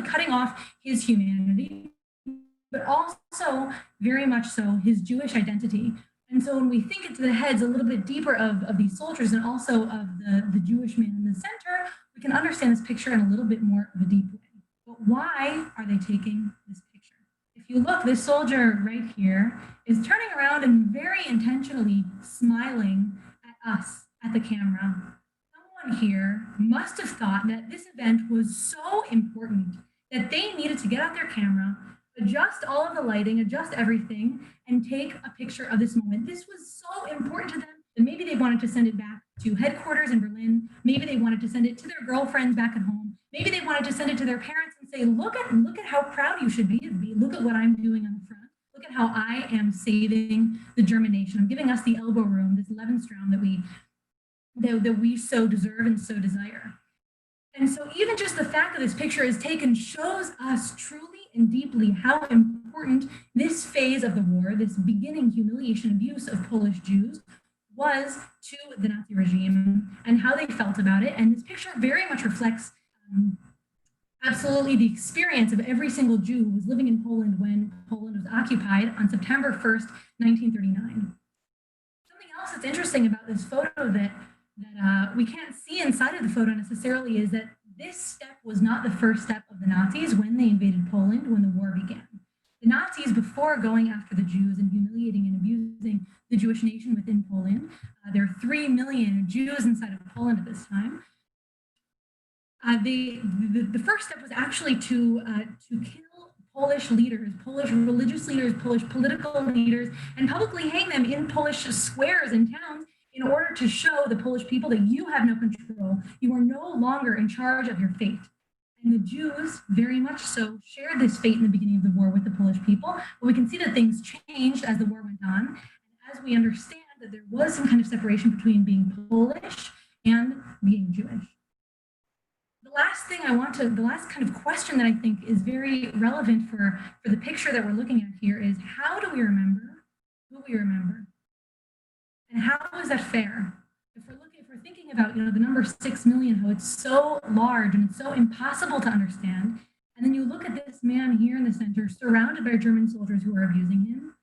cutting off his humanity, but also very much so his Jewish identity. And so when we think into the heads a little bit deeper of these soldiers and also of the Jewish man in the center, we can understand this picture in a little bit more of a deep way. But why are they taking this picture? If you look, this soldier right here is turning around and very intentionally smiling at us, at the camera. Someone here must have thought that this event was so important that they needed to get out their camera, adjust all of the lighting, adjust everything, and take a picture of this moment. This was so important to them that maybe they wanted to send it back to headquarters in Berlin. Maybe they wanted to send it to their girlfriends back at home. Maybe they wanted to send it to their parents and say, look at how proud you should be of me. Look at what I'm doing on the front. Look at how I am saving the German nation. I'm giving us the elbow room, this Lebensraum that we so deserve and so desire. And so even just the fact that this picture is taken shows us truly and deeply how important this phase of the war, this beginning humiliation, abuse of Polish Jews, was to the Nazi regime and how they felt about it. And this picture very much reflects absolutely the experience of every single Jew who was living in Poland when Poland was occupied on September 1st, 1939. Something else that's interesting about this photo that we can't see inside of the photo necessarily is that this step was not the first step of the Nazis when they invaded Poland, when the war began. The Nazis, before going after the Jews and humiliating and abusing the Jewish nation within Poland, there are 3 million Jews inside of Poland at this time. The first step was actually to kill Polish leaders, Polish religious leaders, Polish political leaders, and publicly hang them in Polish squares and towns in order to show the Polish people that you have no control. You are no longer in charge of your fate. And the Jews, very much so, shared this fate in the beginning of the war with the Polish people. But we can see that things changed as the war went on, and as we understand that there was some kind of separation between being Polish and being Jewish. The last kind of question that I think is very relevant for the picture that we're looking at here is, how do we remember who we remember? And how is that fair? If we're thinking about, the number 6 million, how it's so large and it's so impossible to understand, and then you look at this man here in the center, surrounded by German soldiers who are abusing him,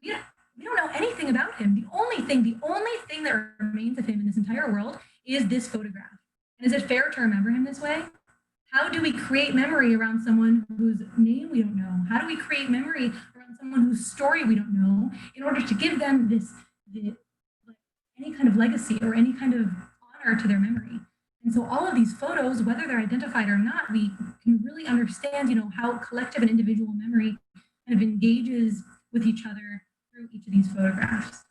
we don't know anything about him. The only thing that remains of him in this entire world is this photograph. And is it fair to remember him this way? How do we create memory around someone whose name we don't know? How do we create memory around someone whose story we don't know in order to give them any kind of legacy or any kind of honor to their memory? And so all of these photos, whether they're identified or not, we can really understand, how collective and individual memory kind of engages with each other through each of these photographs.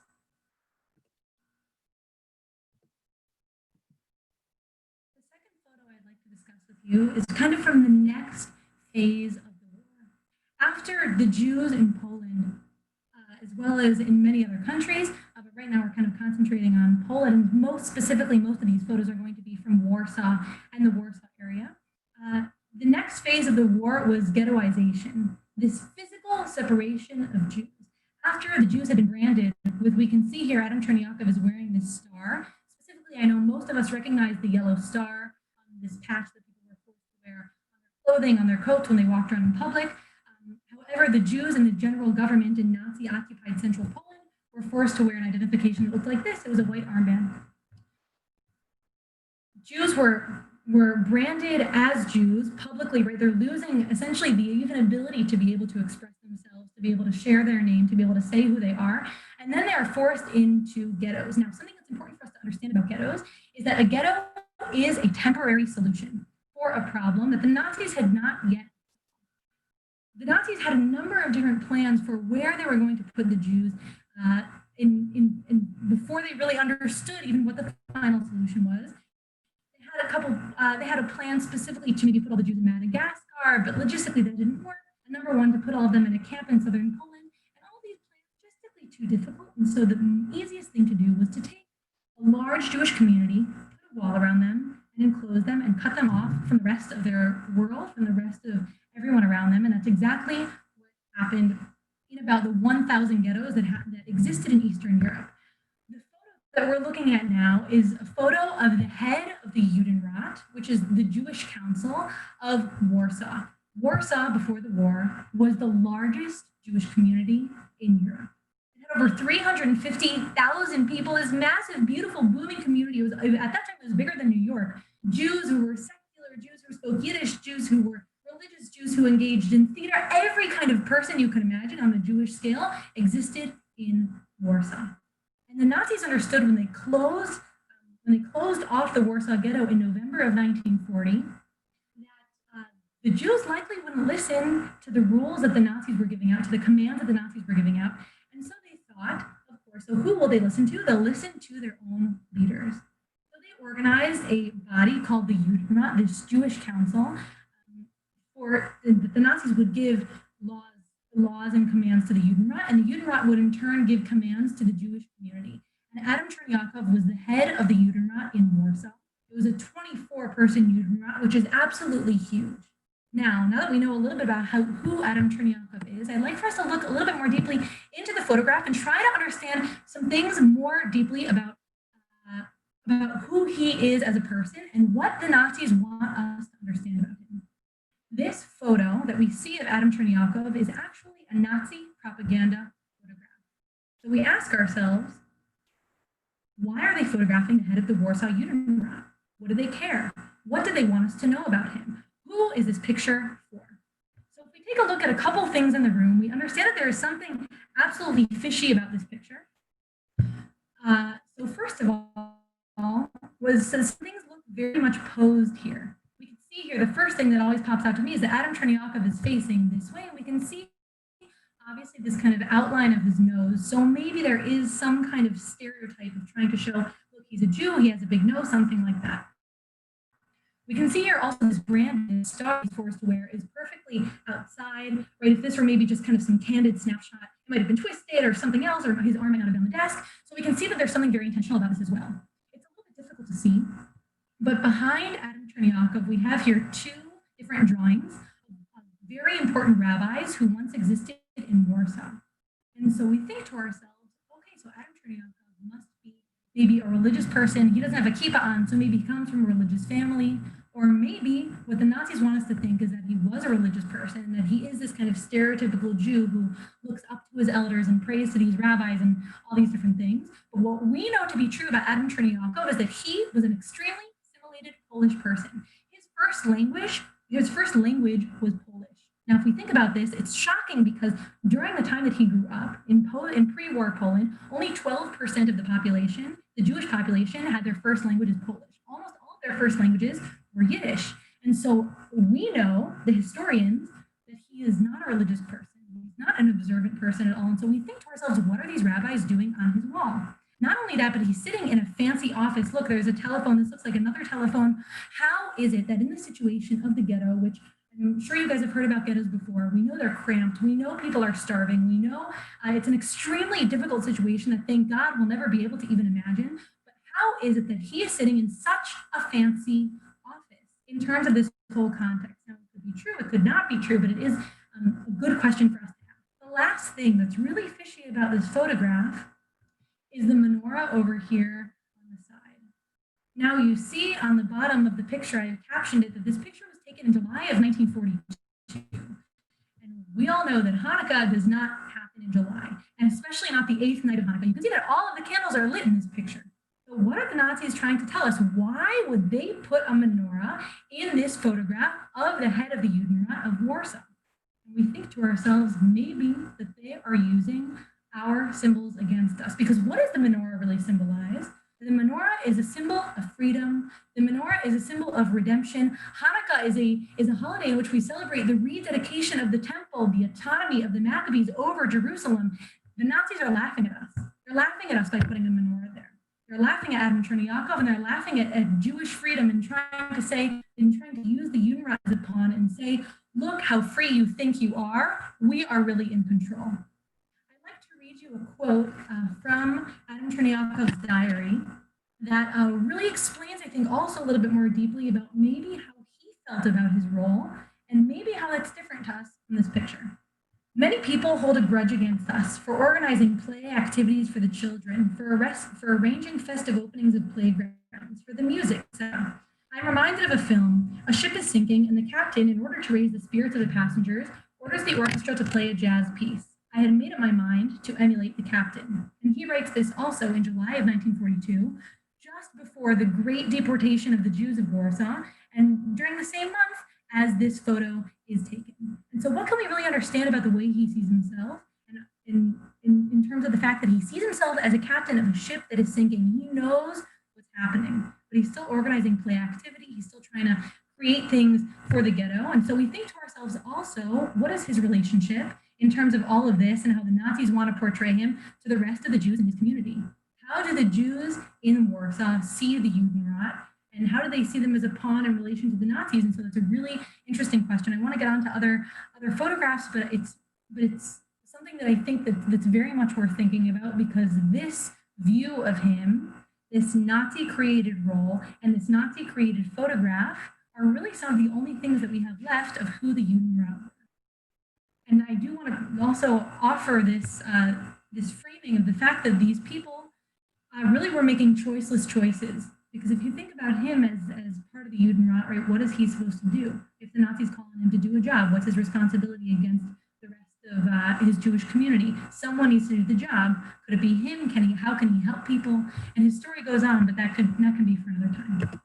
The second photo I'd like to discuss with you is kind of from the next phase of the war. After the Jews in Poland, as well as in many other countries, but right now we're kind of concentrating on Poland. Most specifically, most of these photos are going to be from Warsaw and the Warsaw area. The next phase of the war was ghettoization, this physical separation of Jews. After the Jews had been branded with, we can see here, Adam Chernyakov is wearing this star. Specifically, I know most of us recognize the yellow star, this patch that people were forced to wear on their clothing, on their coats when they walked around in public. However, the Jews and the general government in Nazi-occupied central Poland were forced to wear an identification that looked like this. It was a white armband. Jews were branded as Jews publicly, right? They're losing essentially the even ability to be able to express themselves, to be able to share their name, to be able to say who they are. And then they are forced into ghettos. Now, something that's important for us to understand about ghettos is that a ghetto is a temporary solution for a problem that the Nazis had not yet. The Nazis had a number of different plans for where they were going to put the Jews before they really understood even what the final solution was. They had a plan specifically to maybe put all the Jews in Madagascar, but logistically that didn't work. And number one, to put all of them in a camp in southern Poland, and all these plans were logistically too difficult. And so the easiest thing to do was to take a large Jewish community, put a wall around them, and enclose them and cut them off from the rest of their world, from the rest of everyone around them. And that's exactly what happened in about the 1,000 ghettos that existed in Eastern Europe. The photo that we're looking at now is a photo of the head of the Judenrat, which is the Jewish Council of Warsaw. Warsaw, before the war, was the largest Jewish community in Europe. It had over 350,000 people. This massive, beautiful, booming community. At that time, it was bigger than New York. Jews who were secular, Jews who spoke Yiddish, Jews who were religious, Jews who engaged in theater. Every kind of person you can imagine on the Jewish scale existed in Warsaw. And the Nazis understood when they closed off the Warsaw Ghetto in November of 1940 that the Jews likely wouldn't listen to the rules that the Nazis were giving out, to the commands that the Nazis were giving out. And so they thought, of course, so who will they listen to? They'll listen to their own leaders. So they organized a body called the Judenrat, this Jewish council, for the Nazis would give laws and commands to the Judenrat, and the Judenrat would in turn give commands to the Jewish community. And Adam Chernyakov was the head of the Judenrat in Warsaw. It was a 24-person Judenrat, which is absolutely huge. Now that we know a little bit about who Adam Chernyakov is, I'd like for us to look a little bit more deeply into the photograph and try to understand some things more deeply about who he is as a person and what the Nazis want us to understand about him. This photo that we see of Adam Chernyakov is actually a Nazi propaganda photograph. So we ask ourselves, why are they photographing the head of the Warsaw Judenrat? What do they care? What do they want us to know about him? Who is this picture for? So if we take a look at a couple things in the room, we understand that there is something absolutely fishy about this picture. So first of all, some things look very much posed here. We can see here, the first thing that always pops out to me is that Adam Chernyakov is facing this way, and we can see obviously this kind of outline of his nose. So maybe there is some kind of stereotype of trying to show, look, he's a Jew, he has a big nose, something like that. We can see here also this brand star he's forced to wear is perfectly outside, right? If this were maybe just kind of some candid snapshot, it might have been twisted or something else, or his arm might not have been on the desk. So we can see that there's something very intentional about this as well. It's a little bit difficult to see, but behind Adam Chernyakov, we have here two different drawings of very important rabbis who once existed in Warsaw. And so we think to ourselves, okay, so Adam Chernyakov must be maybe a religious person. He doesn't have a kippah on, so maybe he comes from a religious family. Or maybe what the Nazis want us to think is that he was a religious person, that he is this kind of stereotypical Jew who looks up to his elders and prays to these rabbis and all these different things. But what we know to be true about Adam Chernyakov is that he was an extremely assimilated Polish person. His first language was Polish. Now, if we think about this, it's shocking because during the time that he grew up in pre-war Poland, only 12% of the population, the Jewish population, had their first language as Polish. Almost all of their first languages were Yiddish. And so we know, the historians, that he is not a religious person. He's not an observant person at all. And so we think to ourselves, what are these rabbis doing on his wall? Not only that, but he's sitting in a fancy office. Look, there's a telephone. This looks like another telephone. How is it that in the situation of the ghetto, which I'm sure you guys have heard about ghettos before, we know they're cramped. We know people are starving. We know it's an extremely difficult situation that, thank God, we'll never be able to even imagine. But how is it that he is sitting in such a fancy office in terms of this whole context? Now, it could be true, it could not be true, but it is a good question for us to have. The last thing that's really fishy about this photograph is the menorah over here on the side. Now you see on the bottom of the picture, I've captioned it, that this picture was taken in July of 1942. And we all know that Hanukkah does not happen in July, and especially not the 8th night of Hanukkah. You can see that all of the candles are lit in this picture. So what are the Nazis trying to tell us? Why would they put a menorah in this photograph of the head of the Judenrat of Warsaw? And we think to ourselves, maybe that they are using our symbols against us. Because what does the menorah really symbolize? The menorah is a symbol of freedom. The menorah is a symbol of redemption. Hanukkah is a holiday in which we celebrate the rededication of the temple, the autonomy of the Maccabees over Jerusalem. The Nazis are laughing at us. They're laughing at us by putting a menorah there. They're laughing at Adam Chernyakov, and they're laughing at Jewish freedom and trying to use the Judenrat as a pawn and say, look how free you think you are. We are really in control. A quote from Adam Chernyakov's diary that really explains, I think, also a little bit more deeply about maybe how he felt about his role and maybe how that's different to us in this picture. Many people hold a grudge against us for organizing play activities for the children, for arranging festive openings of playgrounds, for the music, etc. I'm reminded of a film. A ship is sinking, and the captain, in order to raise the spirits of the passengers, orders the orchestra to play a jazz piece. I had made up my mind to emulate the captain. And he writes this also in July of 1942, just before the great deportation of the Jews of Warsaw, and during the same month as this photo is taken. And so what can we really understand about the way he sees himself? And in terms of the fact that he sees himself as a captain of a ship that is sinking. He knows what's happening, but he's still organizing play activity. He's still trying to create things for the ghetto. And so we think to ourselves also, what is his relationship in terms of all of this and how the Nazis want to portray him to the rest of the Jews in his community? How do the Jews in Warsaw see the Judenrat? And how do they see them as a pawn in relation to the Nazis? And so that's a really interesting question. I want to get on to other photographs, but it's something that I think that's very much worth thinking about, because this view of him, this Nazi-created role, and this Nazi-created photograph are really some of the only things that we have left of who the Judenrat were. And I do want to also offer this this framing of the fact that these people really were making choiceless choices. Because if you think about him as part of the Judenrat, right, what is he supposed to do? If the Nazis call on him to do a job, what's his responsibility against the rest of his Jewish community? Someone needs to do the job. Could it be him? How can he help people? And his story goes on, but that can be for another time.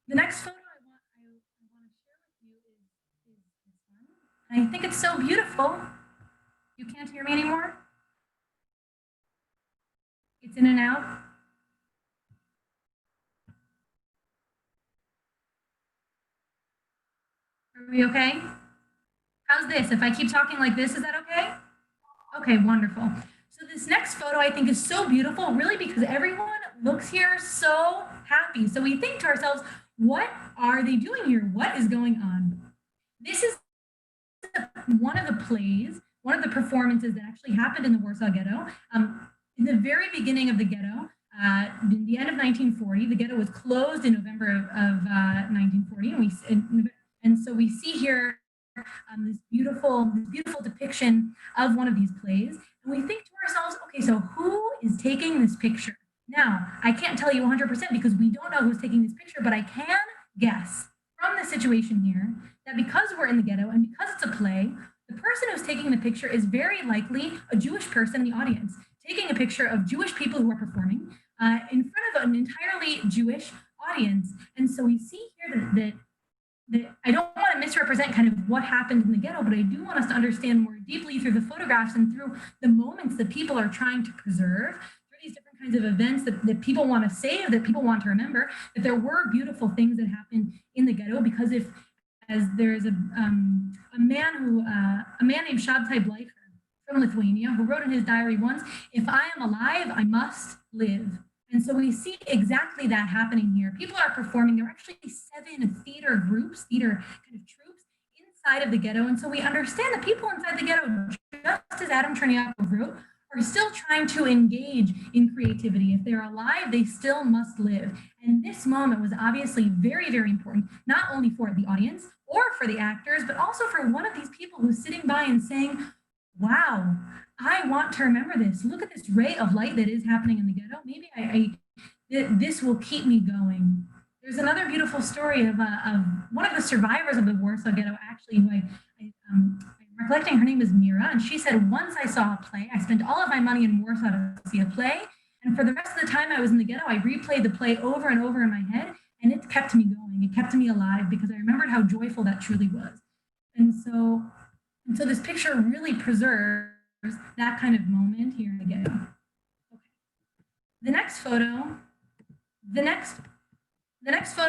The next photo I want to share with you is this one. And I think it's so beautiful. You can't hear me anymore? It's in and out. Are we okay? How's this? If I keep talking like this, is that okay? Okay, wonderful. So this next photo I think is so beautiful, really, because everyone looks here so happy. So we think to ourselves, what are they doing here? What is going on? This is one of the plays, one of the performances that actually happened in the Warsaw Ghetto. In the very beginning of the ghetto, in the end of 1940, the ghetto was closed in November of 1940, and so we see here this beautiful depiction of one of these plays, and we think to ourselves, okay, so who is taking this picture? Now, I can't tell you 100% because we don't know who's taking this picture, but I can guess from the situation here that because we're in the ghetto and because it's a play, the person who's taking the picture is very likely a Jewish person in the audience, taking a picture of Jewish people who are performing in front of an entirely Jewish audience. And so we see here that I don't want to misrepresent kind of what happened in the ghetto, but I do want us to understand more deeply through the photographs and through the moments that people are trying to preserve, through these different kinds of events that people want to save, that people want to remember, that there were beautiful things that happened in the ghetto. Because as there's a man named Shabtai Bleicher from Lithuania who wrote in his diary once, "If I am alive, I must live." And so we see exactly that happening here. People are performing. There are actually 7 theater groups, theater kind of troops inside of the ghetto. And so we understand that people inside the ghetto, just as Adam Chernyakov wrote, are still trying to engage in creativity. If they're alive, they still must live. And this moment was obviously very, very important, not only for the audience or for the actors, but also for one of these people who's sitting by and saying, wow, I want to remember this. Look at this ray of light that is happening in the ghetto. Maybe this will keep me going. There's another beautiful story of one of the survivors of the Warsaw Ghetto, actually, who I'm recollecting. Her name is Mira, and she said, once I saw a play, I spent all of my money in Warsaw to see a play, and for the rest of the time I was in the ghetto, I replayed the play over and over in my head, and it kept me going. It kept me alive because I remembered how joyful that truly was. And so this picture really preserves that kind of moment here in the ghetto. Okay. The next photo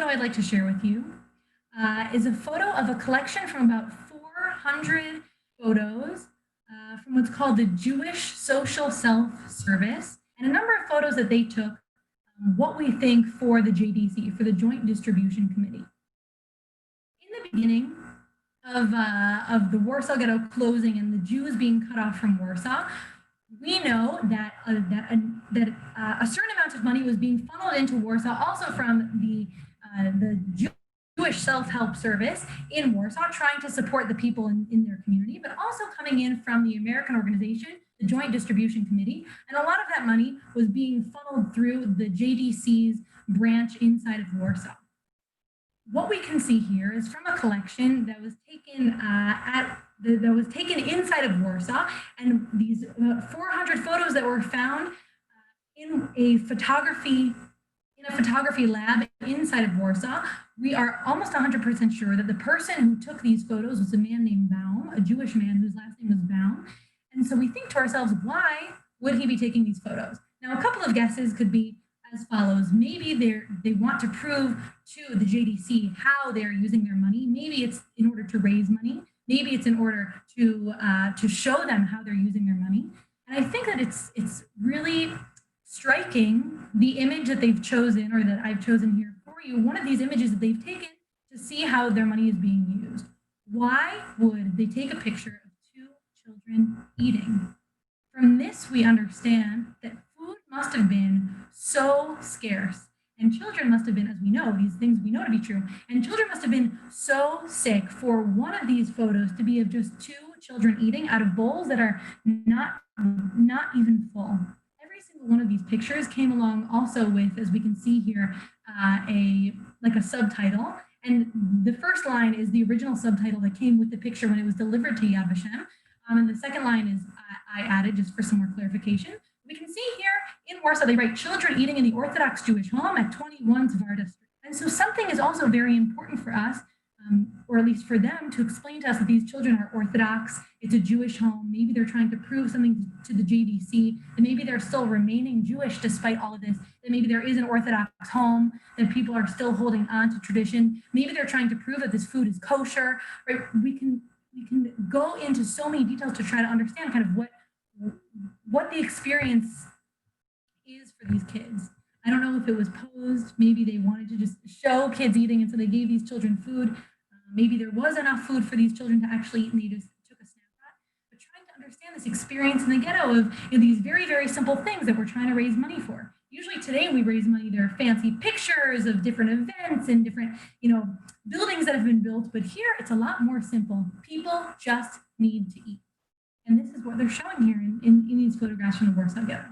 I'd like to share with you is a photo of a collection from about 400 photos from what's called the Jewish Social Self-Service, and a number of photos that they took, what we think for the JDC, for the Joint Distribution Committee. In the beginning of the Warsaw Ghetto closing and the Jews being cut off from Warsaw, we know that a certain amount of money was being funneled into Warsaw, also from the Jewish self-help service in Warsaw, trying to support the people in their community, but also coming in from the American organization, the Joint Distribution Committee. And a lot of that money was being funneled through the JDC's branch inside of Warsaw. What we can see here is from a collection that was taken that was taken inside of Warsaw, and these 400 photos that were found in a photography lab inside of Warsaw. We are almost 100% sure that the person who took these photos was a man named Baum, a Jewish man whose last name was Baum. And so we think to ourselves, why would he be taking these photos? Now, a couple of guesses could be as follows. Maybe they want to prove to the JDC how they're using their money. Maybe it's in order to raise money. Maybe it's in order to show them how they're using their money. And I think that it's really striking, the image that they've chosen, or that I've chosen here for you, one of these images that they've taken to see how their money is being used. Why would they take a picture of two children eating? From this, we understand that food must have been so scarce, and children must have been, as we know, these things we know to be true, and children must have been so sick for one of these photos to be of just two children eating out of bowls that are not even full. Every single one of these pictures came along also with, as we can see here, a subtitle. And the first line is the original subtitle that came with the picture when it was delivered to Yad Vashem. And the second line is I added just for some more clarification. We can see here in Warsaw, they write children eating in the Orthodox Jewish home at 21 Zvarda Street. And so something is also very important for us, or at least for them, to explain to us that these children are Orthodox, it's a Jewish home, maybe they're trying to prove something to the JDC, and maybe they're still remaining Jewish despite all of this, that maybe there is an Orthodox home, that people are still holding on to tradition, maybe they're trying to prove that this food is kosher, right? We can go into so many details to try to understand kind of what the experience is for these kids. I don't know if it was posed, maybe they wanted to just show kids eating and so they gave these children food. Maybe there was enough food for these children to actually eat and they just took a snapshot. But trying to understand this experience in the ghetto of these very, very simple things that we're trying to raise money for. Usually today we raise money, there are fancy pictures of different events and different buildings that have been built, but here it's a lot more simple. People just need to eat. And this is what they're showing here in these photographs from the Warsaw Ghetto.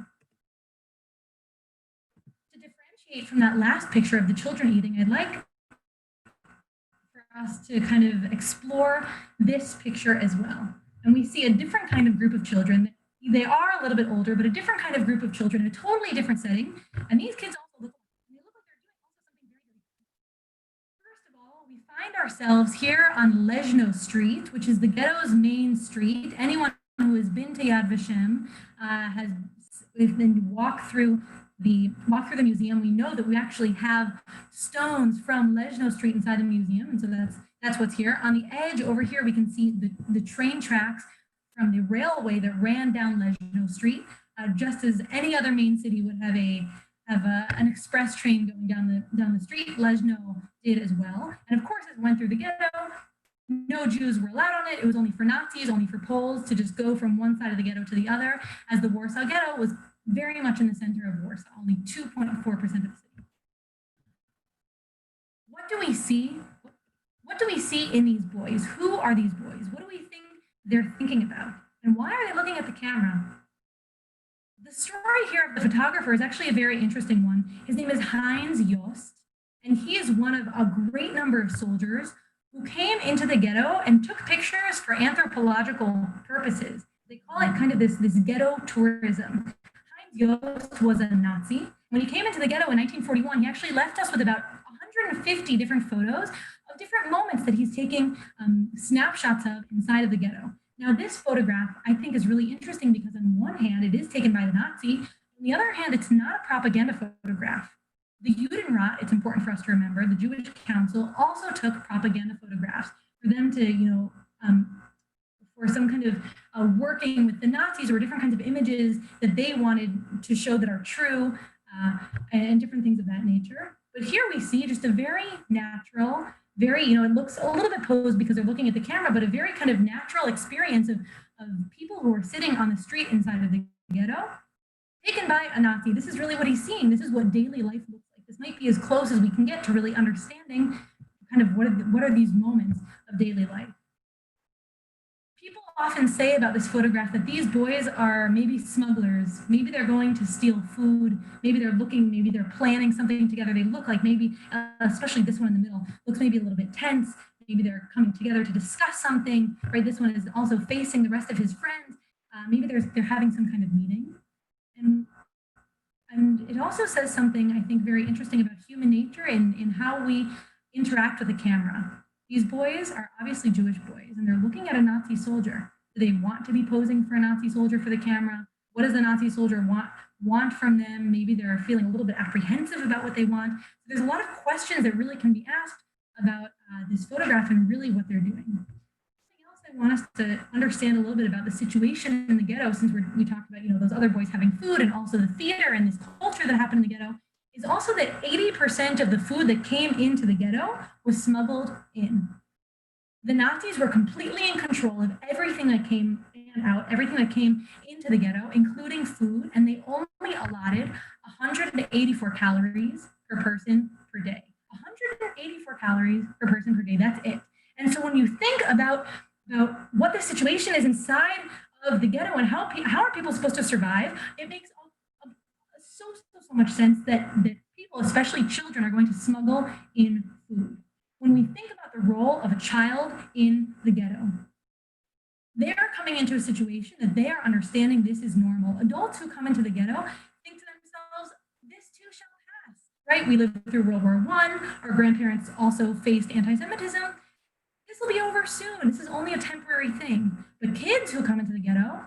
To differentiate from that last picture of the children eating, I'd like for us to kind of explore this picture as well. And we see a different kind of group of children. They are a little bit older, but a different kind of group of children, a totally different setting. And these kids also look like they're doing also something very, very different. First of all, we find ourselves here on Lezhno Street, which is the ghetto's main street. Anyone who has been to Yad Vashem if then walk through the museum, we know that we actually have stones from Lezhno Street inside the museum, and so that's what's here. On the edge over here, we can see the train tracks from the railway that ran down Lezhno Street, just as any other main city would have an express train going down the street. Lezhno did as well, and of course, it went through the ghetto. No Jews were allowed on it. It was only for Nazis, only for Poles to just go from one side of the ghetto to the other, as the Warsaw Ghetto was very much in the center of Warsaw, only 2.4% of the city. What do we see? What do we see in these boys? Who are these boys? What do we think they're thinking about? And why are they looking at the camera? The story here of the photographer is actually a very interesting one. His name is Heinz Jost, and he is one of a great number of soldiers who came into the ghetto and took pictures for anthropological purposes. They call it kind of this ghetto tourism. Heinz Jost was a Nazi. When he came into the ghetto in 1941, he actually left us with about 150 different photos of different moments that he's taking snapshots of inside of the ghetto. Now, this photograph, I think, is really interesting because on one hand, it is taken by the Nazi. On the other hand, it's not a propaganda photograph. The Judenrat, it's important for us to remember, the Jewish Council also took propaganda photographs for them to, for some kind of working with the Nazis or different kinds of images that they wanted to show that are true and different things of that nature. But here we see just a very natural, very, it looks a little bit posed because they're looking at the camera, but a very kind of natural experience of people who are sitting on the street inside of the ghetto, taken by a Nazi. This is really what he's seeing. This is what daily life looks like. This might be as close as we can get to really understanding kind of what are these moments of daily life. People often say about this photograph that these boys are maybe smugglers, maybe they're going to steal food, maybe they're planning something together. They look like maybe, especially this one in the middle, looks maybe a little bit tense. Maybe they're coming together to discuss something, right? This one is also facing the rest of his friends. Maybe they're having some kind of meeting. And it also says something, I think, very interesting about human nature and in how we interact with a camera. These boys are obviously Jewish boys, and they're looking at a Nazi soldier. Do they want to be posing for a Nazi soldier for the camera? What does the Nazi soldier want from them? Maybe they're feeling a little bit apprehensive about what they want. So there's a lot of questions that really can be asked about this photograph and really what they're doing. I want us to understand a little bit about the situation in the ghetto, since we talked about, those other boys having food and also the theater and this culture that happened in the ghetto, is also that 80% of the food that came into the ghetto was smuggled in. The Nazis were completely in control of everything that came in and out, everything that came into the ghetto, including food, and they only allotted 184 calories per person per day. 184 calories per person per day, that's it. And so when you think about what the situation is inside of the ghetto and how are people supposed to survive, it makes so much sense that people, especially children, are going to smuggle in food. When we think about the role of a child in the ghetto, they are coming into a situation that they are understanding this is normal. Adults who come into the ghetto think to themselves, this too shall pass, right? We lived through World War I. Our grandparents also faced anti-Semitism. This will be over soon. This is only a temporary thing. But kids who come into the ghetto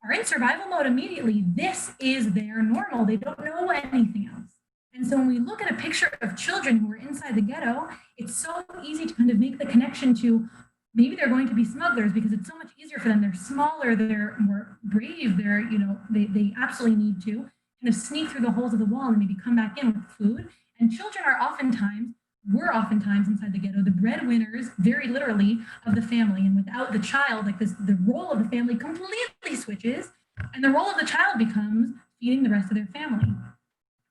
are in survival mode immediately. This is their normal. They don't know anything else. And so when we look at a picture of children who are inside the ghetto, it's so easy to kind of make the connection to maybe they're going to be smugglers because it's so much easier for them. They're smaller, they're more brave, they absolutely need to kind of sneak through the holes of the wall and maybe come back in with food. And children were oftentimes inside the ghetto the breadwinners, very literally, of the family. And without the child, the role of the family completely switches, and the role of the child becomes feeding the rest of their family.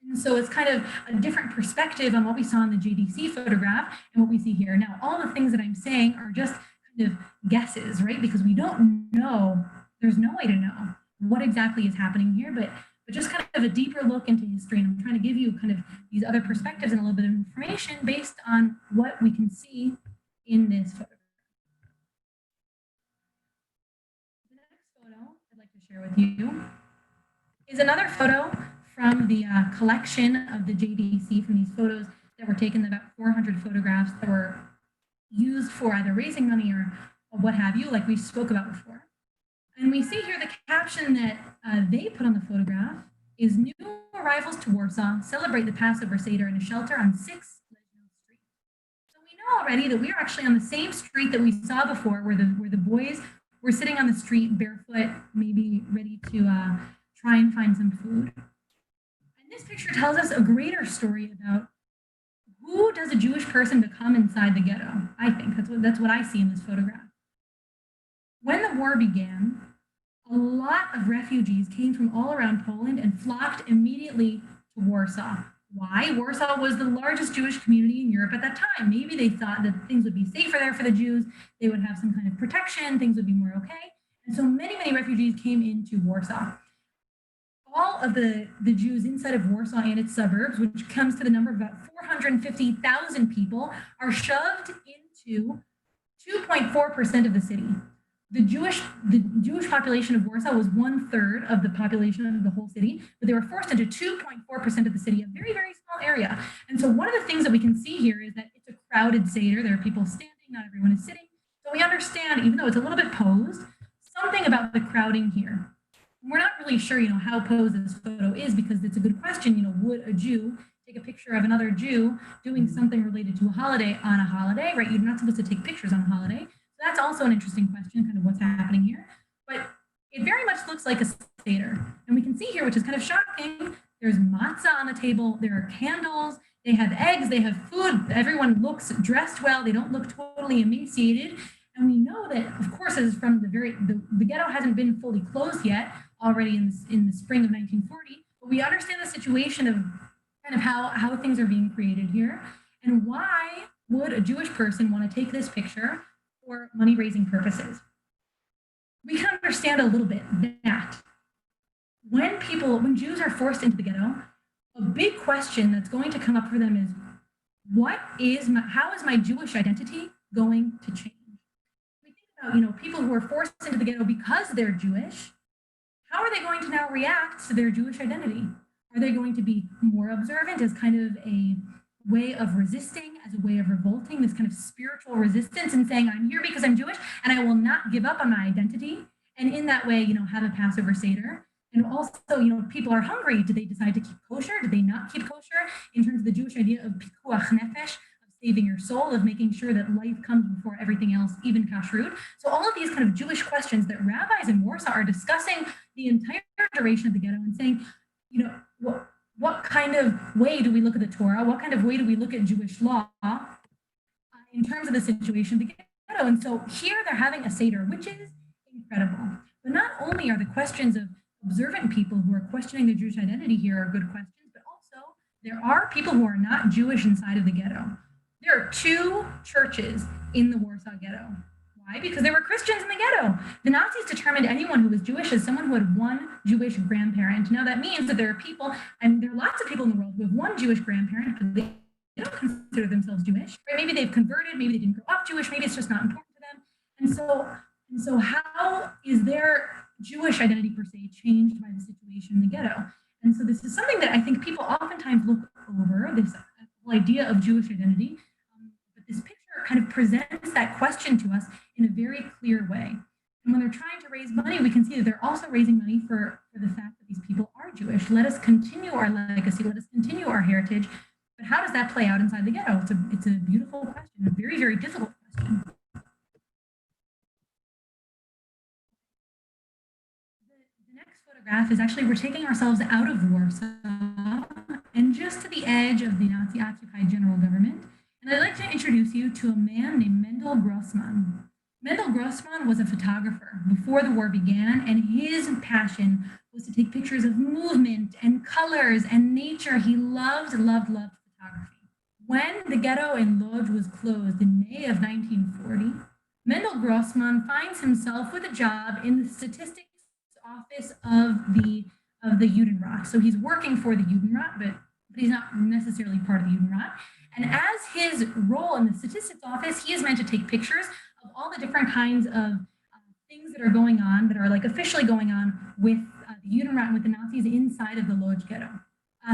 And so it's kind of a different perspective on what we saw in the JDC photograph and what we see here. Now, all the things that I'm saying are just kind of guesses, right? Because we don't know, there's no way to know what exactly is happening here, but just kind of a deeper look into history. And I'm trying to give you kind of these other perspectives and a little bit of information based on what we can see in this photograph. The next photo I'd like to share with you is another photo from the collection of the JDC, from these photos that were taken, about 400 photographs that were used for either raising money or what have you, like we spoke about before. And we see here the caption that they put on the photograph is "New arrivals to Warsaw celebrate the Passover Seder in a shelter on 6 Leśno Street." So we know already that we are actually on the same street that we saw before, where the boys were sitting on the street barefoot, maybe ready to try and find some food. And this picture tells us a greater story about who does a Jewish person become inside the ghetto. I think that's what I see in this photograph. When the war began, a lot of refugees came from all around Poland and flocked immediately to Warsaw. Why? Warsaw was the largest Jewish community in Europe at that time. Maybe they thought that things would be safer there for the Jews, they would have some kind of protection, things would be more okay. And so many refugees came into Warsaw. All of the Jews inside of Warsaw and its suburbs, which comes to the number of about 450,000 people, are shoved into 2.4% of the city. The Jewish population of Warsaw was 1/3 of the population of the whole city, but they were forced into 2.4% of the city, a very small area. And so one of the things that we can see here is that it's a crowded Seder. There are people standing, not everyone is sitting. So we understand, even though it's a little bit posed, something about the crowding here. We're not really sure, how posed this photo is, because it's a good question. Would a Jew take a picture of another Jew doing something related to a holiday on a holiday, right? You're not supposed to take pictures on a holiday. So that's also an interesting question, kind of what's happening here. But it very much looks like a Seder. And we can see here, which is kind of shocking, there's matzah on the table, there are candles, they have eggs, they have food, everyone looks dressed well, they don't look totally emaciated. And we know that, of course, as from the ghetto hasn't been fully closed yet, already in the spring of 1940, but we understand the situation of kind of how things are being created here and why would a Jewish person want to take this picture for money-raising purposes? We can understand a little bit that when Jews are forced into the ghetto, a big question that's going to come up for them is, how is my Jewish identity going to change? We think about, people who are forced into the ghetto because they're Jewish. How are they going to now react to their Jewish identity? Are they going to be more observant as kind of a way of resisting, as a way of revolting, this kind of spiritual resistance and saying, I'm here because I'm Jewish and I will not give up on my identity? And in that way, have a Passover Seder. And also, people are hungry. Do they decide to keep kosher? Do they not keep kosher? In terms of the Jewish idea of pikuach nefesh, of saving your soul, of making sure that life comes before everything else, even kashrut. So all of these kind of Jewish questions that rabbis in Warsaw are discussing the entire duration of the ghetto and saying, what kind of way do we look at the Torah? What kind of way do we look at Jewish law in terms of the situation of the ghetto? And so here they're having a Seder, which is incredible. But not only are the questions of observant people who are questioning their Jewish identity here are good questions, but also there are people who are not Jewish inside of the ghetto. There are 2 churches in the Warsaw Ghetto. Why? Because there were Christians in the ghetto. The Nazis determined anyone who was Jewish as someone who had one Jewish grandparent. Now that means that there are people, and there are lots of people in the world who have one Jewish grandparent, but they don't consider themselves Jewish. Right? Maybe they've converted, maybe they didn't grow up Jewish, maybe it's just not important to them. And so how is their Jewish identity per se changed by the situation in the ghetto? And so this is something that I think people oftentimes look over, this whole idea of Jewish identity. But this picture kind of presents that question to us in a very clear way. And when they're trying to raise money, we can see that they're also raising money for the fact that these people are Jewish. Let us continue our legacy, let us continue our heritage. But how does that play out inside the ghetto? It's a beautiful question, a very, very difficult question. The next photograph is actually, we're taking ourselves out of Warsaw and just to the edge of the Nazi-occupied general government. And I'd like to introduce you to a man named Mendel Grossman. Mendel Grossman was a photographer before the war began, and his passion was to take pictures of movement and colors and nature. He loved photography. When the ghetto in Lodz was closed in May of 1940, Mendel Grossman finds himself with a job in the statistics office of the Judenrat. So he's working for the Judenrat, but he's not necessarily part of the Judenrat. And as his role in the statistics office, he is meant to take pictures of all the different kinds of things that are going on, that are like officially going on with the Judenrat and with the Nazis inside of the Lodz ghetto.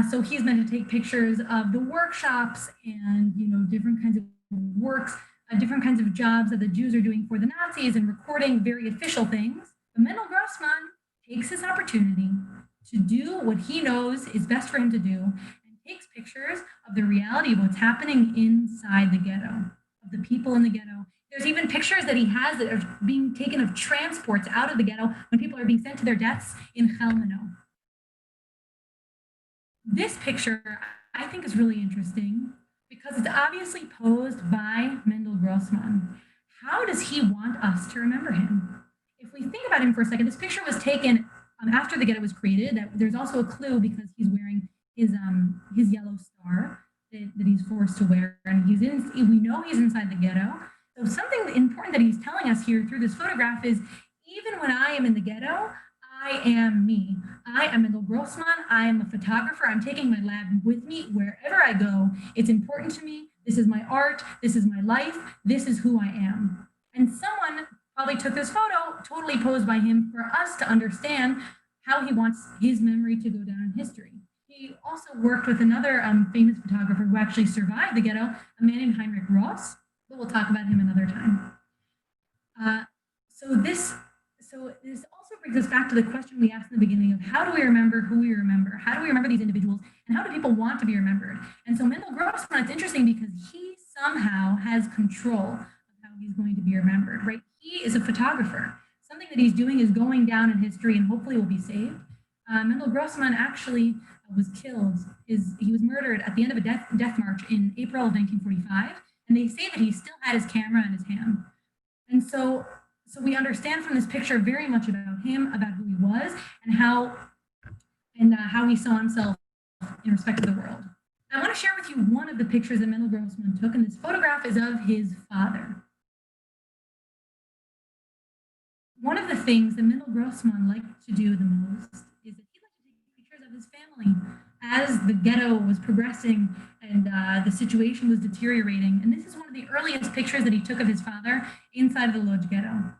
So he's meant to take pictures of the workshops and different kinds of works, different kinds of jobs that the Jews are doing for the Nazis and recording very official things. But Mendel Grossman takes this opportunity to do what he knows is best for him to do, takes pictures of the reality of what's happening inside the ghetto, of the people in the ghetto. There's even pictures that he has that are being taken of transports out of the ghetto when people are being sent to their deaths in Chelmno. This picture, I think, is really interesting because it's obviously posed by Mendel Grossman. How does he want us to remember him? If we think about him for a second, this picture was taken after the ghetto was created. There's also a clue because he's wearing his yellow star that he's forced to wear, and we know he's inside the ghetto. So something important that he's telling us here through this photograph is, even when I am in the ghetto, I am me. I am Mendel Grossman. I am a photographer. I'm taking my lab with me wherever I go. It's important to me. This is my art. This is my life. This is who I am. And someone probably took this photo, totally posed by him, for us to understand how he wants his memory to go down in history. He also worked with another famous photographer who actually survived the ghetto, a man named Heinrich Ross, but we'll talk about him another time. So this also brings us back to the question we asked in the beginning of, how do we remember who we remember? How do we remember these individuals? And how do people want to be remembered? And so Mendel Grossman, it's interesting because he somehow has control of how he's going to be remembered, right? He is a photographer. Something that he's doing is going down in history and hopefully will be saved. Mendel Grossman actually was killed. He was murdered at the end of a death march in April of 1945. And they say that he still had his camera in his hand. And so we understand from this picture very much about him, about who he was, and how he saw himself in respect to the world. I want to share with you one of the pictures that Mendel Grossman took, and this photograph is of his father. One of the things that Mendel Grossman liked to do the most is that he liked to take pictures of his family as the ghetto was progressing and the situation was deteriorating. And this is one of the earliest pictures that he took of his father inside of the Lodz ghetto.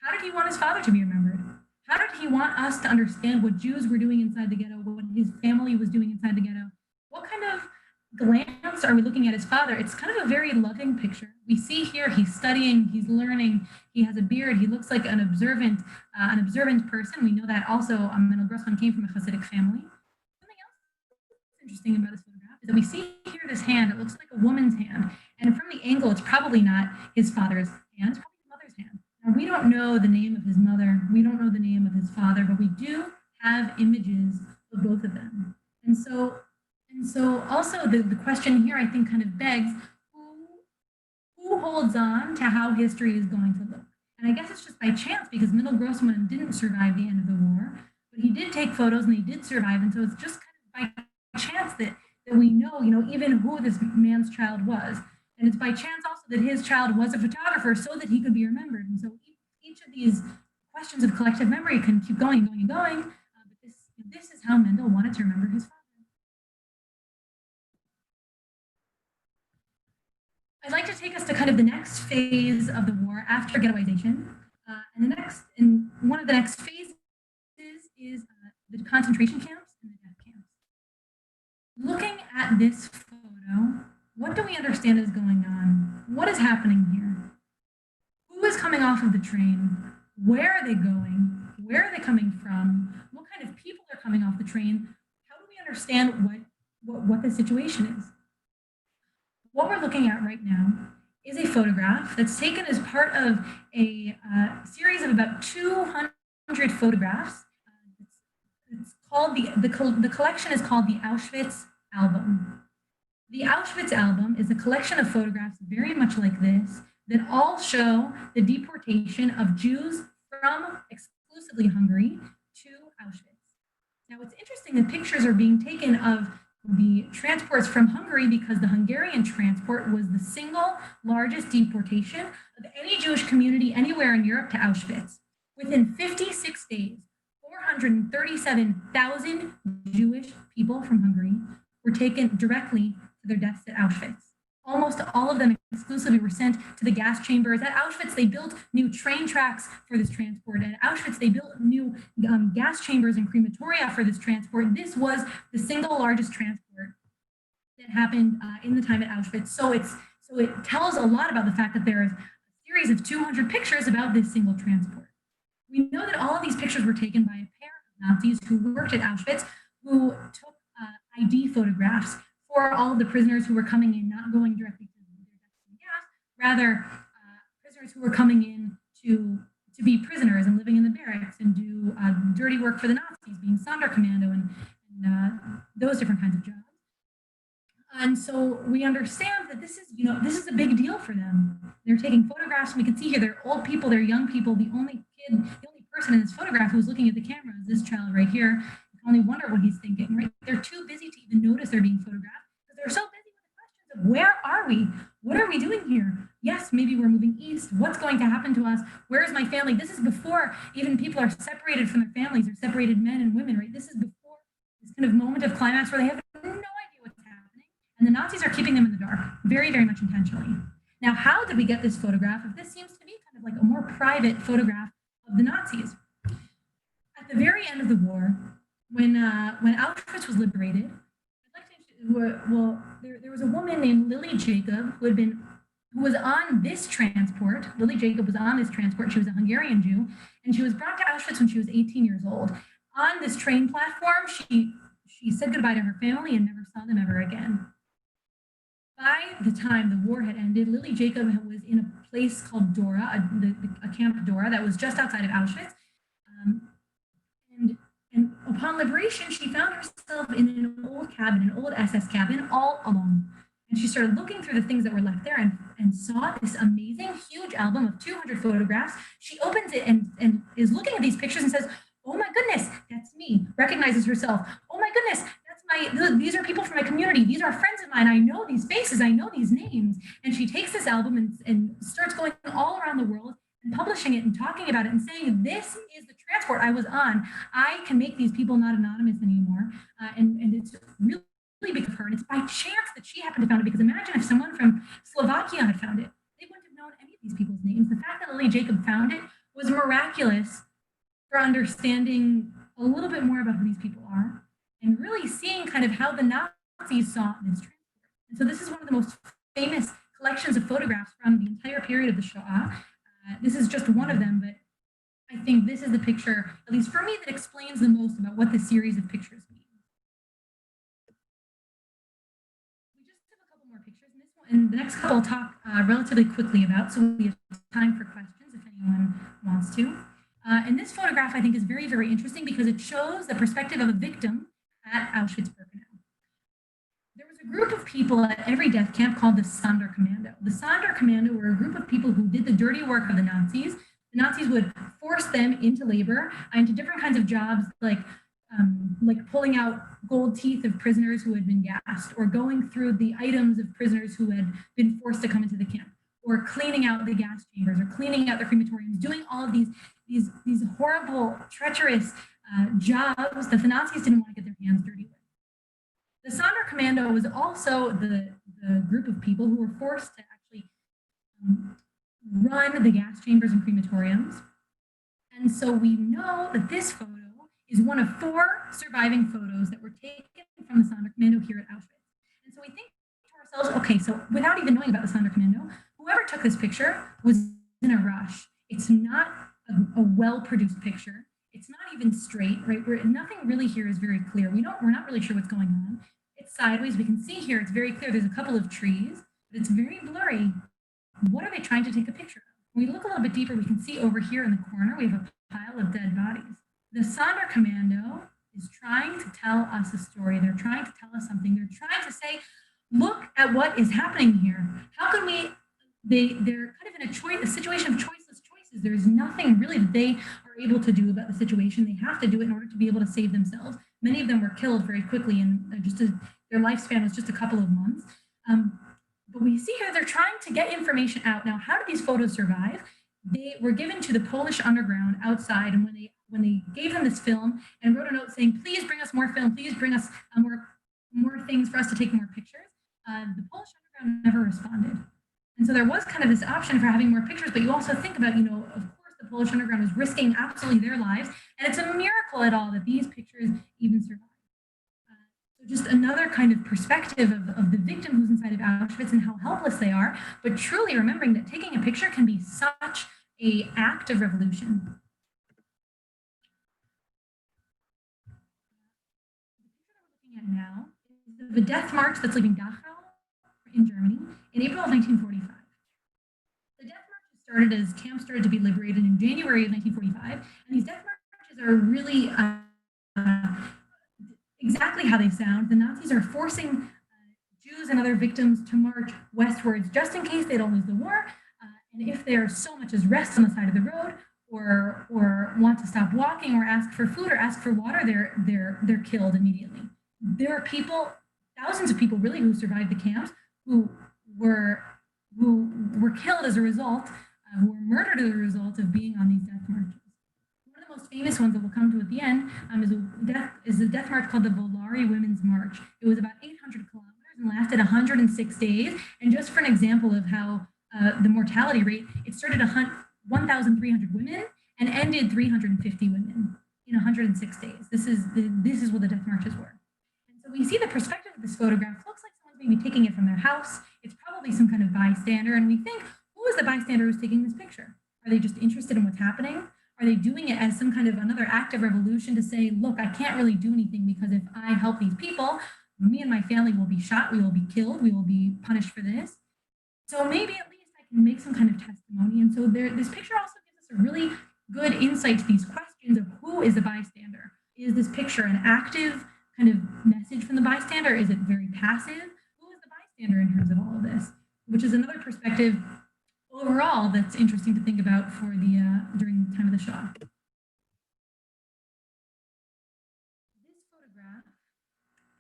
How did he want his father to be remembered? How did he want us to understand what Jews were doing inside the ghetto, what his family was doing inside the ghetto? What kind of glance are we looking at his father? It's kind of a very loving picture. We see here he's studying, he's learning, he has a beard, he looks like an observant person. We know that also Mendel Grossman came from a Hasidic family. Something else interesting about this photograph is that we see here this hand, it looks like a woman's hand. And from the angle, it's probably not his father's hand, it's probably his mother's hand. Now, we don't know the name of his mother, we don't know the name of his father, but we do have images of both of them. And so also the question here, I think, kind of begs, who holds on to how history is going to look? And I guess it's just by chance because Mendel Grossman didn't survive the end of the war, but he did take photos and he did survive. And so it's just kind of by chance that we know, even who this man's child was. And it's by chance also that his child was a photographer so that he could be remembered. And so each of these questions of collective memory can keep going and going and going. But this is how Mendel wanted to remember his father. I'd like to take us to kind of the next phase of the war after ghettoization. And one of the next phases is the concentration camps and the death camps. Looking at this photo, what do we understand is going on? What is happening here? Who is coming off of the train? Where are they going? Where are they coming from? What kind of people are coming off the train? How do we understand what the situation is? What we're looking at right now is a photograph that's taken as part of a series of about 200 photographs. It's called the collection is called the Auschwitz Album. The Auschwitz Album is a collection of photographs very much like this that all show the deportation of Jews from exclusively Hungary to Auschwitz. Now, it's interesting that pictures are being taken of the transports from Hungary because the Hungarian transport was the single largest deportation of any Jewish community anywhere in Europe to Auschwitz. Within 56 days, 437,000 Jewish people from Hungary were taken directly to their deaths at Auschwitz. Almost all of them exclusively were sent to the gas chambers. At Auschwitz, they built new train tracks for this transport. At Auschwitz, they built new gas chambers and crematoria for this transport. This was the single largest transport that happened in the time at Auschwitz. So it tells a lot about the fact that there is a series of 200 pictures about this single transport. We know that all of these pictures were taken by a pair of Nazis who worked at Auschwitz, who took ID photographs for all of the prisoners who were coming in, not going directly to their deaths in gas, rather prisoners who were coming in to be prisoners and living in the barracks and do dirty work for the Nazis, being Sonderkommando and those different kinds of jobs. And so we understand that this is a big deal for them. They're taking photographs, and we can see here they're old people, they're young people. The only person in this photograph who's looking at the camera is this child right here. You can only wonder what he's thinking, right? They're too busy to even notice they're being photographed because they're so busy with the questions of where are we? What are we doing here? Yes, maybe we're moving east. What's going to happen to us? Where is my family? This is before even people are separated from their families. They're separated men and women, right? This is before this kind of moment of climax where they have no idea what's happening. And the Nazis are keeping them in the dark, very, very much intentionally. Now, how did we get this photograph? If this seems to be kind of like a more private photograph of the Nazis. At the very end of the war, when Auschwitz was liberated, there was a woman named Lily Jacob who was on this transport. Lily Jacob was on this transport. She was a Hungarian Jew, and she was brought to Auschwitz when she was 18 years old. On this train platform, she said goodbye to her family and never saw them ever again. By the time the war had ended, Lily Jacob was in a place called Dora, a camp Dora that was just outside of Auschwitz. And upon liberation, she found herself in an old cabin, an old SS cabin, all alone. And she started looking through the things that were left there and saw this amazing, huge album of 200 photographs. She opens it and is looking at these pictures and says, oh my goodness, that's me. Recognizes herself. Oh my goodness, that's these are people from my community. These are friends of mine. I know these faces. I know these names. And she takes this album and starts going all around the world and publishing it and talking about it and saying, this is the transport I was on. I can make these people not anonymous anymore. And it's really because of her. And it's by chance that she happened to found it, because imagine if someone from Slovakia had found it. They wouldn't have known any of these people's names. The fact that Lily Jacob found it was miraculous for understanding a little bit more about who these people are and really seeing kind of how the Nazis saw this transport. And so this is one of the most famous collections of photographs from the entire period of the Shoah. This is just one of them, but I think this is the picture, at least for me, that explains the most about what this series of pictures mean. We just have a couple more pictures, and the next couple I'll talk relatively quickly about, so we have time for questions if anyone wants to. And this photograph, I think, is very, very interesting because it shows the perspective of a victim at Auschwitz-Birkenau. There was a group of people at every death camp called the Sonderkommando. The Sonderkommando were a group of people who did the dirty work of the Nazis. The Nazis would force them into labor, into different kinds of jobs, like pulling out gold teeth of prisoners who had been gassed, or going through the items of prisoners who had been forced to come into the camp, or cleaning out the gas chambers, or cleaning out the crematoriums, doing all of these horrible, treacherous jobs that the Nazis didn't want to get their hands dirty with. The Sonderkommando was also the group of people who were forced to actually run the gas chambers and crematoriums. And so we know that this photo is one of 4 surviving photos that were taken from the Sonderkommando here at Auschwitz. And so we think to ourselves, okay, so without even knowing about the Sonderkommando, whoever took this picture was in a rush. It's not a well-produced picture. It's not even straight, right? Nothing really here is very clear. We're not really sure what's going on. It's sideways. We can see here, it's very clear. There's a couple of trees, but it's very blurry. What are they trying to take a picture of? When we look a little bit deeper, we can see over here in the corner, we have a pile of dead bodies. The Sonderkommando is trying to tell us a story. They're trying to tell us something. They're trying to say, look at what is happening here. How can we, they're kind of in a situation of choiceless choices. There's nothing really that they are able to do about the situation. They have to do it in order to be able to save themselves. Many of them were killed very quickly, and their lifespan was just a couple of months. But we see here they're trying to get information out. Now, how did these photos survive? They were given to the Polish underground outside, and when they gave them this film and wrote a note saying, please bring us more film, please bring us more things for us to take more pictures, the Polish underground never responded. And so there was kind of this option for having more pictures, but you also think about, of course, the Polish underground was risking absolutely their lives, and it's a miracle at all that these pictures even survived. So just another kind of perspective of the victim who's inside of Auschwitz and how helpless they are, but truly remembering that taking a picture can be such an act of revolution. The picture that we're looking at now is the death march that's leaving Dachau in Germany in April of 1945. The death marches started as camps started to be liberated in January of 1945, and these death marches are really exactly how they sound. The Nazis are forcing Jews and other victims to march westwards just in case they don't lose the war, and if they're so much as rest on the side of the road or want to stop walking or ask for food or ask for water, they're killed immediately. There are people, thousands of people really, who survived the camps who were killed as a result, who were murdered as a result of being on these death marches. One of the most famous ones that we'll come to at the end is a death march called the Volare Women's March. It was about 800 kilometers and lasted 106 days. And just for an example of how the mortality rate, it started 1,300 women and ended 350 women in 106 days. This is what the death marches were. And so we see the perspective of this photograph. It looks like someone's maybe taking it from their house. It's probably some kind of bystander. And we think, who is the bystander who's taking this picture? Are they just interested in what's happening? Are they doing it as some kind of another act of revolution to say, look, I can't really do anything because if I help these people, me and my family will be shot, we will be killed, we will be punished for this. So maybe at least I can make some kind of testimony. And so this picture also gives us a really good insight to these questions of who is a bystander. Is this picture an active kind of message from the bystander? Is it very passive? Who is the bystander in terms of all of this? Which is another perspective overall that's interesting to think about for the during the time of the Shoah. This photograph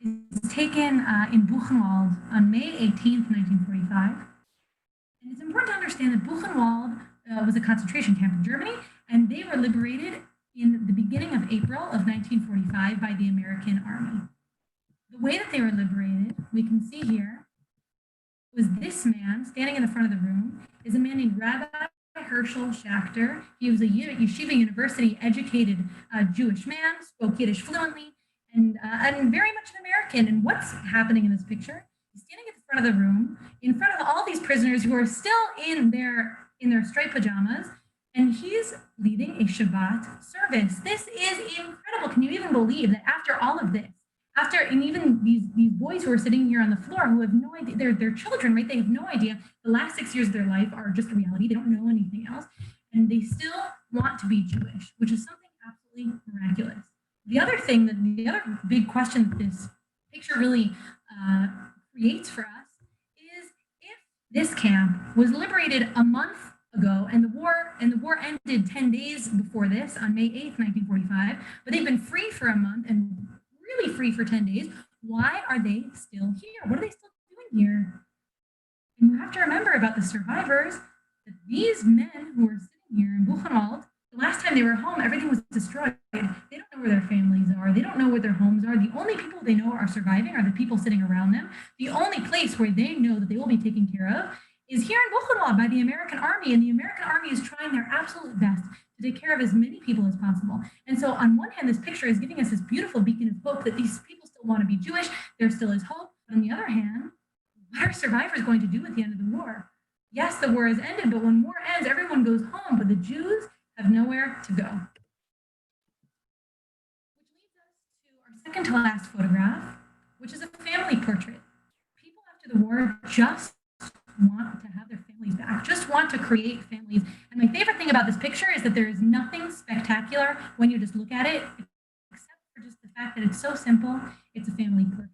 is taken in Buchenwald on May 18th, 1945. And it's important to understand that Buchenwald was a concentration camp in Germany, and they were liberated in the beginning of April of 1945 by the American Army. The way that they were liberated, we can see here, was this man standing in the front of the room is a man named Rabbi Herschel Schachter. He was a Yeshiva University educated Jewish man, spoke Yiddish fluently, and very much an American. And what's happening in this picture? He's standing at the front of the room, in front of all these prisoners who are still in their striped pajamas, and he's leading a Shabbat service. This is incredible. Can you even believe that after all of this, and even these boys who are sitting here on the floor who have no idea, they're children, right? They have no idea. The last 6 years of their life are just a reality. They don't know anything else. And they still want to be Jewish, which is something absolutely miraculous. The other big question that this picture really creates for us is, if this camp was liberated a month ago and the war ended 10 days before this on May 8th, 1945, but they've been free for a month and really free for 10 days. Why are they still here? What are they still doing here? And you have to remember about the survivors, that these men who are sitting here in Buchenwald, the last time they were home, everything was destroyed. They don't know where their families are. They don't know where their homes are. The only people they know are surviving are the people sitting around them. The only place where they know that they will be taken care of is here in Buchenwald by the American Army. And the American Army is trying their absolute best to take care of as many people as possible. And so on one hand, this picture is giving us this beautiful beacon of hope that these people still want to be Jewish. There still is hope. But on the other hand, what are survivors going to do at the end of the war? Yes, the war has ended, but when war ends, everyone goes home, but the Jews have nowhere to go. Which leads us to our second to last photograph, which is a family portrait. People after the war just want to have their families back, just want to create families. And my favorite thing about this picture is that there is nothing spectacular when you just look at it, except for just the fact that it's so simple. It's a family portrait.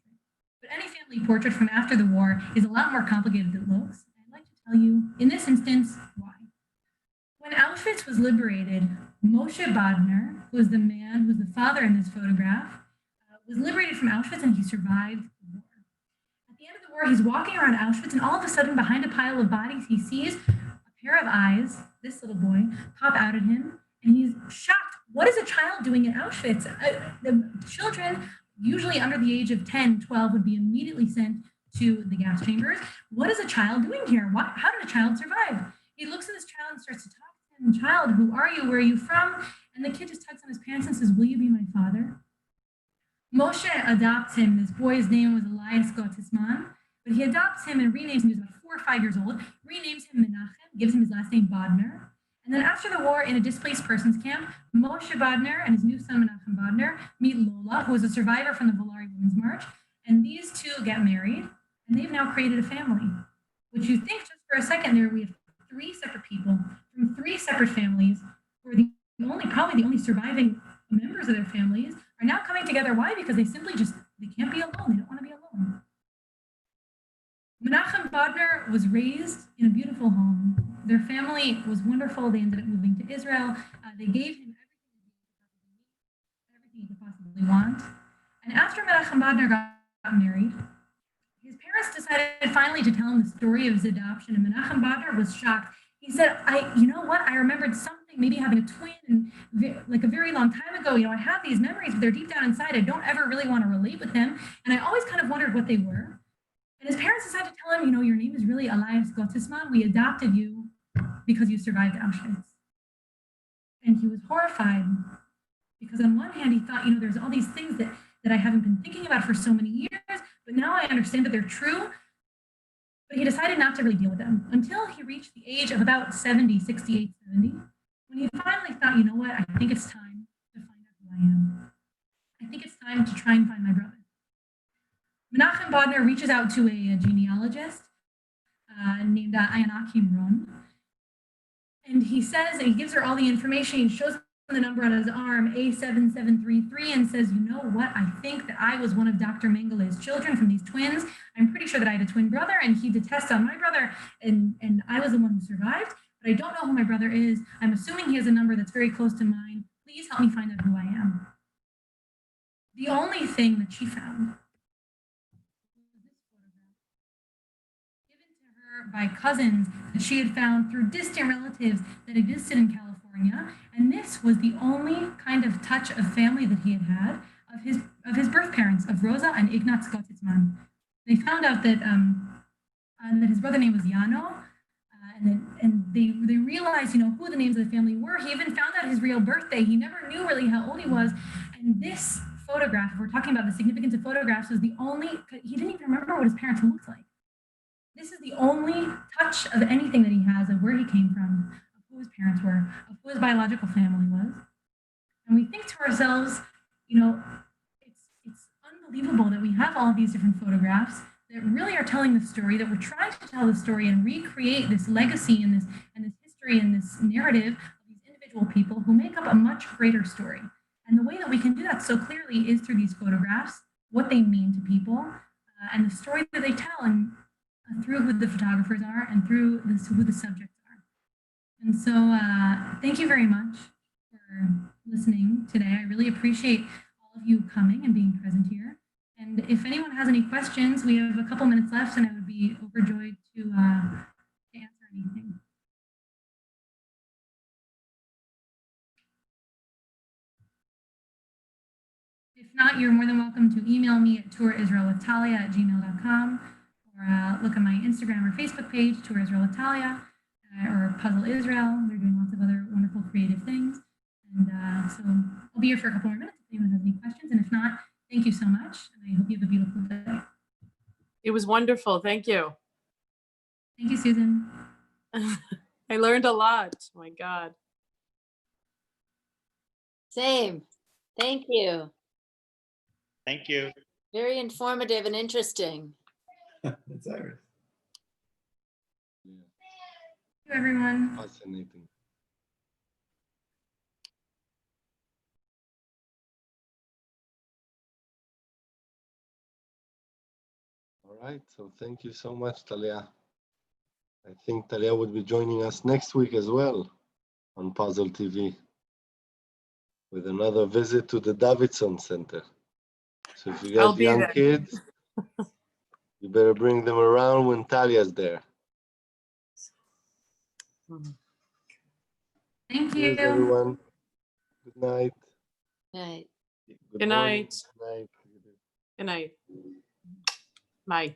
But any family portrait from after the war is a lot more complicated than it looks. I'd like to tell you, in this instance, why. When Auschwitz was liberated, Moshe Badner, who was the father in this photograph, was liberated from Auschwitz, and he survived the war. At the end of the war, he's walking around Auschwitz, and all of a sudden, behind a pile of bodies, he sees a pair of eyes, this little boy, pop out at him, and he's shocked. What is a child doing in Auschwitz? The children, usually under the age of 10, 12, would be immediately sent to the gas chambers. What is a child doing here? How did a child survive? He looks at this child and starts to talk to him. Child, who are you? Where are you from? And the kid just tugs on his pants and says, will you be my father? Moshe adopts him. This boy's name was Elias Gottesman, but he adopts him and renames him. He was about 4 or 5 years old, renames him Menachem, gives him his last name Badner. And then after the war, in a displaced persons camp, Moshe Badner and his new son Menachem Badner meet Lola, who was a survivor from the Volari Women's March. And these two get married, and they've now created a family. Which you think just for a second there, we have 3 separate people from 3 separate families who are probably the only surviving members of their families, are now coming together. Why? Because they can't be alone. They don't want to be alone. Menachem Badner was raised in a beautiful home. Their family was wonderful. They ended up moving to Israel. They gave him everything he could possibly want. And after Menachem Badner got married, his parents decided finally to tell him the story of his adoption, and Menachem Badner was shocked. He said, you know what? I remembered something, maybe having a twin, and like a very long time ago, I have these memories, but they're deep down inside. I don't ever really want to relate with them. And I always kind of wondered what they were. And his parents decided to tell him, your name is really Elias Gottesman. We adopted you because you survived Auschwitz. And he was horrified because on one hand, he thought, there's all these things that I haven't been thinking about for so many years, but now I understand that they're true. But he decided not to really deal with them until he reached the age of about 70, 68, 70, when he finally thought, you know what, I think it's time to find out who I am. I think it's time to try and find my brother. Menachem Badner reaches out to a genealogist named Ayanakim Ron, and he gives her all the information. He shows the number on his arm, A7733, and says, you know what, I think that I was one of Dr. Mengele's children from these twins. I'm pretty sure that I had a twin brother, and he did tests on my brother, and I was the one who survived, but I don't know who my brother is. I'm assuming he has a number that's very close to mine. Please help me find out who I am. The only thing that she found by cousins that she had found through distant relatives that existed in California. And this was the only kind of touch of family that he had had of his birth parents, of Rosa and Ignaz Gottesman. They found out that his brother name was Jano, and they realized, who the names of the family were. He even found out his real birthday. He never knew really how old he was. And this photograph, if we're talking about the significance of photographs, was the only, he didn't even remember what his parents looked like. This is the only touch of anything that he has of where he came from, of who his parents were, of who his biological family was. And we think to ourselves, it's unbelievable that we have all these different photographs that really are telling the story, that we're trying to tell the story and recreate this legacy and this history and this narrative of these individual people who make up a much greater story. And the way that we can do that so clearly is through these photographs, what they mean to people, and the story that they tell, and through who the photographers are and through who the subjects are. And so thank you very much for listening today. I really appreciate all of you coming and being present here. And if anyone has any questions, we have a couple minutes left, and I would be overjoyed to answer anything. If not, you're more than welcome to email me at tourisraelwithtalia@gmail.com, or look at my Instagram or Facebook page, Tour Israel with Talia, or Puzzle Israel. They're doing lots of other wonderful creative things. And so I'll be here for a couple more minutes if anyone has any questions. And if not, thank you so much. And I hope you have a beautiful day. It was wonderful. Thank you. Thank you, Susan. I learned a lot. Oh my God. Same. Thank you. Thank you. Very informative and interesting. That's Iris. Thank you, everyone. Fascinating. All right, so thank you so much, Talia. I think Talia would be joining us next week as well on Puzzle TV with another visit to the Davidson Center. So if you I'll got be young there. kids, you better bring them around when Talia's there. Thank Cheers, you. everyone. Good night. Right. Good morning. night. Good night. Good night. Bye.